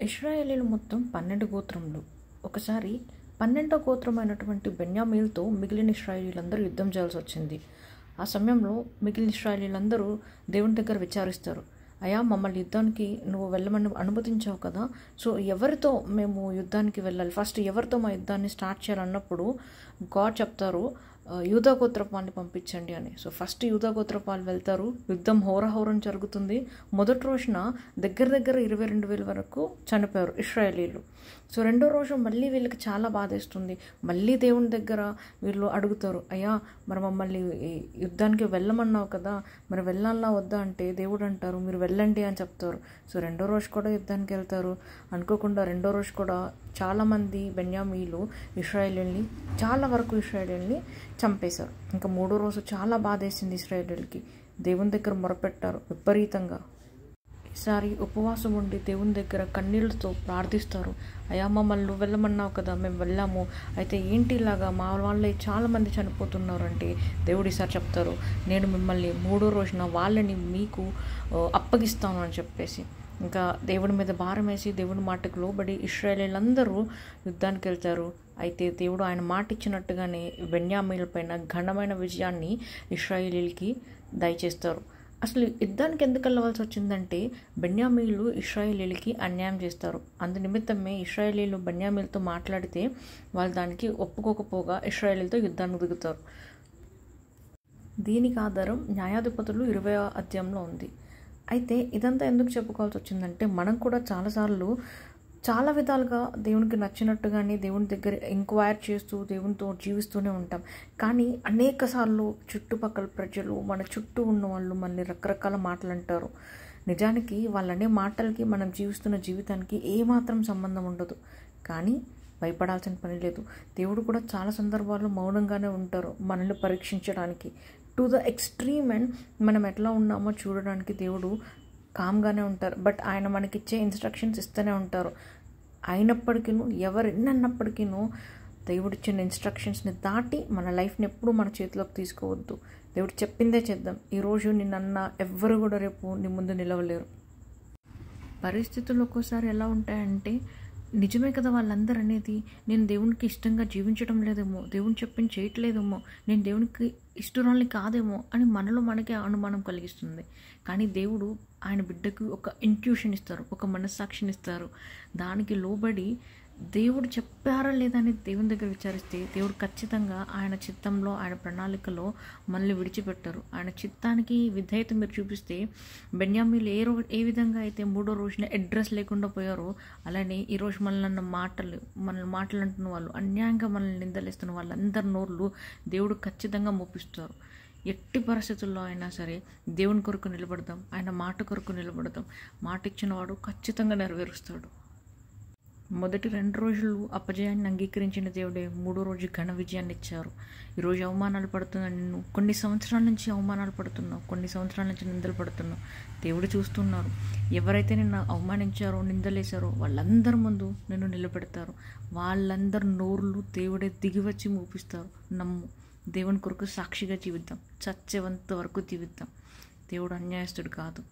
ఇశ్రాయేలీలు మొత్తం 12 గోత్రములు. ఒకసారి 12వ గోత్రమైనటువంటి బెన్యామీనుతో మిగిలిన ఇశ్రాయేలీలందరూ యుద్ధం చేయాల్సి వచ్చింది. ఆ సమయంలో మిగిలిన ఇశ్రాయేలీలందరూ దేవుని దగ్గర విచారిస్తారు, అయ్యా మమ్మల్ని యుద్ధానికి నువ్వు వెళ్ళమని అనుమతించావు కదా, సో ఎవరితో మేము యుద్ధానికి వెళ్ళాలి, ఫస్ట్ ఎవరితో మా యుద్ధాన్ని స్టార్ట్ చేయాలన్నప్పుడు గాడ్ చెప్తారు, యూదా గోత్రపాన్ని పంపించండి అని. సో ఫస్ట్ యూదా గోత్రపాలు వెళ్తారు. యుద్ధం హోరహోరం జరుగుతుంది. మొదటి రోజున దగ్గర 22,000 వరకు చనిపోయారు ఇశ్రాయేలీలు. సో రెండో రోజు మళ్ళీ వీళ్ళకి చాలా బాధేస్తుంది. మళ్ళీ దేవుని దగ్గర వీళ్ళు అడుగుతారు, అయ్యా మరి మమ్మల్ని యుద్ధానికి వెళ్ళమన్నావు కదా, మరి వెళ్ళాలా వద్దా అంటే దేవుడు అంటారు మీరు వెళ్ళండి అని చెప్తారు. సో రెండో రోజు కూడా యుద్ధానికి వెళ్తారు. అనుకోకుండా రెండో రోజు కూడా చాలామంది బెన్యామీలు చాలా వరకు ఇశ్రాయేలీల్ని చంపేశారు. ఇంకా మూడో రోజు చాలా బాధేసింది ఇశ్రాయేలీలకి. దేవుని దగ్గర మొరపెట్టారు విపరీతంగా. ఈసారి ఉపవాసం ఉండి దేవుని దగ్గర కన్నీళ్లతో ప్రార్థిస్తారు, అయ్యా మమ్మల్ని నువ్వు వెళ్ళమన్నావు కదా, మేము వెళ్ళాము, అయితే ఏంటి ఇలాగా మా వాళ్ళే చాలామంది చనిపోతున్నారు అంటే దేవుడు ఈసారి చెప్తారు, నేను మిమ్మల్ని మూడో రోజున వాళ్ళని మీకు అప్పగిస్తాను అని చెప్పేసి ఇంకా దేవుడి మీద భారం వేసి దేవుడి మాటకు లోబడి ఇశ్రాయేలీలందరూ యుద్ధానికి వెళ్తారు. అయితే దేవుడు ఆయన మాట ఇచ్చినట్టుగానే బెన్యామీనుల పైన ఘనమైన విజయాన్ని ఇశ్రాయేలీలకి దయచేస్తారు. అసలు యుద్ధానికి ఎందుకు వెళ్ళవలసి వచ్చిందంటే బెన్యామీనులు ఇశ్రాయేలీలకి అన్యాయం చేస్తారు. అందు నిమిత్తమే ఇశ్రాయేలీలు బెన్యామీనులతో మాట్లాడితే వాళ్ళు దానికి ఒప్పుకోకపోగా ఇశ్రాయేలీలతో యుద్ధానికి దిగుతారు. దీనికి ఆధారం న్యాయాధిపతులు 20వ అధ్యాయంలో ఉంది. అయితే ఇదంతా ఎందుకు చెప్పుకోవాల్సి వచ్చిందంటే మనం కూడా చాలాసార్లు చాలా విధాలుగా దేవునికి నచ్చినట్టుగానే దేవుని దగ్గర ఎంక్వైర్ చేస్తూ దేవునితో జీవిస్తూనే ఉంటాం. కానీ అనేక సార్లు చుట్టుపక్కల ప్రజలు మన చుట్టూ ఉన్న వాళ్ళు మనల్ని రకరకాల మాటలు అంటారు. నిజానికి వాళ్ళనే మాటలకి మనం జీవిస్తున్న జీవితానికి ఏమాత్రం సంబంధం ఉండదు. కానీ భయపడాల్సిన పని లేదు. దేవుడు కూడా చాలా సందర్భాల్లో మౌనంగానే ఉంటారు మనల్ని పరీక్షించడానికి. టు ద ఎక్స్ట్రీమ్ అండ్ మనం ఎట్లా ఉన్నామో చూడడానికి దేవుడు కామ్గానే ఉంటారు. బట్ ఆయన మనకిచ్చే ఇన్స్ట్రక్షన్స్ ఇస్తూనే ఉంటారు. అయినప్పటికీ ఎవరెన్నప్పటికీ దేవుడు ఇచ్చిన ఇన్స్ట్రక్షన్స్ని దాటి మన లైఫ్ని ఎప్పుడూ మన చేతిలోకి తీసుకోవద్దు. దేవుడు చెప్పిందే చేద్దాం. ఈరోజు నిన్నన్నా ఎవ్వరు కూడా రేపు నీ ముందు నిలవలేరు. పరిస్థితులు ఒక్కోసారి ఎలా ఉంటాయంటే నిజమే కదా వాళ్ళందరూ అనేది, నేను దేవునికి ఇష్టంగా జీవించడం లేదేమో, దేవుని చెప్పింది చేయట్లేదేమో, నేను దేవునికి ఇష్టరాల్ని కాదేమో అని మనలో మనకే అనుమానం కలిగిస్తుంది. కానీ దేవుడు ఆయన బిడ్డకు ఒక ఇంట్యూషన్ ఇస్తారు, ఒక మనస్సాక్షిని ఇస్తారు. దానికి లోబడి దేవుడు చెప్పారా లేదా అని దేవుని దగ్గర విచారిస్తే దేవుడు ఖచ్చితంగా ఆయన చిత్తంలో ఆయన ప్రణాళికలో మనల్ని విడిచిపెట్టారు. ఆయన చిత్తానికి విధేయత మీరు చూపిస్తే బెన్యామీలు ఏ విధంగా అయితే మూడో రోజున అడ్రస్ లేకుండా పోయారో అలానే ఈరోజు మనల్ని మాటలు అంటున్న వాళ్ళు, అన్యాయంగా మనల్ని నిందలేస్తున్న వాళ్ళందరి నోర్లు దేవుడు ఖచ్చితంగా మోపిస్తారు. ఎట్టి పరిస్థితుల్లో అయినా సరే దేవుని కొరకు నిలబడదాం, ఆయన మాట కొరకు నిలబడదాం. మాట ఇచ్చిన వాడు ఖచ్చితంగా నెరవేరుస్తాడు. మొదటి 2 రోజులు అపజయాన్ని అంగీకరించిన దేవుడే మూడో రోజు ఘన విజయాన్ని ఇచ్చారు. ఈరోజు అవమానాలు పడుతున్నాను, నిన్ను కొన్ని సంవత్సరాల నుంచి అవమానాలు పడుతున్నావు, కొన్ని సంవత్సరాల నుంచి నిందలు పడుతున్నావు. దేవుడు చూస్తున్నారు. ఎవరైతే నిన్ను అవమానించారో నిందలేశారో వాళ్ళందరి ముందు నిన్ను నిలబెడతారు. వాళ్ళందరి నోర్లు దేవుడే దిగివచ్చి మూపిస్తారు. నమ్ము, దేవుని కొరకు సాక్షిగా జీవిద్దాం, చచ్చేంత వరకు జీవిద్దాం. దేవుడు అన్యాయస్తుడు కాదు.